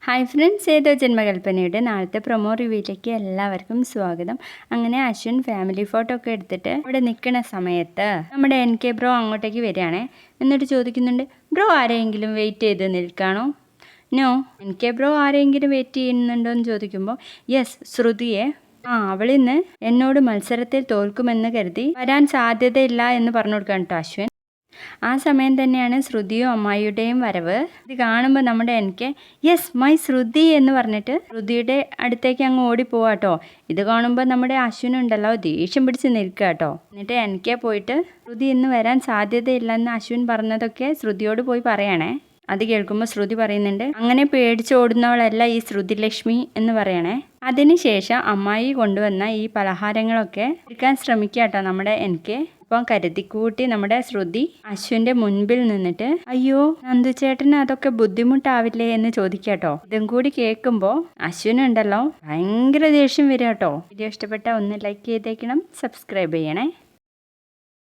Hi friends, ഏതോ ജന്മകൽപ്പനയുടെ നാളത്തെ promo റിവ്യൂയിലേക്ക് എല്ലാവർക്കും സ്വാഗതം. അങ്ങനെ അശ്വിൻ ഫാമിലി ഫോട്ടോ ഒക്കെ എടുത്തിട്ട് അവിടെ നിൽക്കുന്ന സമയത്ത് നമ്മുടെ NK ബ്രോ അങ്ങോട്ടേക്ക് വരികയാണേ. എന്നിട്ട് ചോദിക്കുന്നുണ്ട്, ബ്രോ ആരെങ്കിലും വെയിറ്റ് ചെയ്ത് നിൽക്കാണോ? നോ. NK ബ്രോ ആരെങ്കിലും വെയിറ്റ് ചെയ്യുന്നുണ്ടോ എന്ന് ചോദിക്കുമ്പോൾ യെസ്, ശ്രുതിയെ. അവളിന്ന് എന്നോട് മത്സരത്തിൽ തോൽക്കുമെന്ന് കരുതി വരാൻ സാധ്യതയില്ല എന്ന് പറഞ്ഞു കൊടുക്കാൻ കേട്ടോ അശ്വിൻ. ആ സമയം തന്നെയാണ് ശ്രുതിയും അമ്മായിയുടെയും വരവ്. ഇത് കാണുമ്പോൾ നമ്മുടെ എനിക്ക് യെസ് മൈ ശ്രുതി എന്ന് പറഞ്ഞിട്ട് ശ്രുതിയുടെ അടുത്തേക്ക് അങ്ങ് ഓടിപ്പോവാട്ടോ. ഇത് കാണുമ്പോൾ നമ്മുടെ അശ്വിനുണ്ടല്ലോ ദേഷ്യം പിടിച്ച് നിൽക്കുക കേട്ടോ. എന്നിട്ട് എനിക്ക് പോയിട്ട് ശ്രുതി ഇന്ന് വരാൻ സാധ്യതയില്ലെന്ന് അശ്വിൻ പറഞ്ഞതൊക്കെ ശ്രുതിയോട് പോയി പറയണേ. അത് കേൾക്കുമ്പോൾ ശ്രുതി പറയുന്നുണ്ട്, അങ്ങനെ പേടിച്ചോടുന്നവളല്ല ഈ ശ്രുതിലക്ഷ്മി എന്ന് പറയണേ. അതിനുശേഷം അമ്മായി കൊണ്ടുവന്ന ഈ പലഹാരങ്ങളൊക്കെ എടുക്കാൻ ശ്രമിക്കുക കേട്ടോ നമ്മുടെ എനിക്ക്. ഇപ്പം കരുതിക്കൂട്ടി നമ്മുടെ ശ്രുതി അശ്വിൻ്റെ മുൻപിൽ നിന്നിട്ട് അയ്യോ നന്ദുചേട്ടന് അതൊക്കെ ബുദ്ധിമുട്ടാവില്ലേ എന്ന് ചോദിക്കാട്ടോ. ഇതും കൂടി കേൾക്കുമ്പോൾ അശ്വിനുണ്ടല്ലോ ഭയങ്കര ദേഷ്യം വരും കേട്ടോ. വീഡിയോ ഇഷ്ടപ്പെട്ട ഒന്ന് ലൈക്ക് ചെയ്തേക്കണം, സബ്സ്ക്രൈബ് ചെയ്യണേ.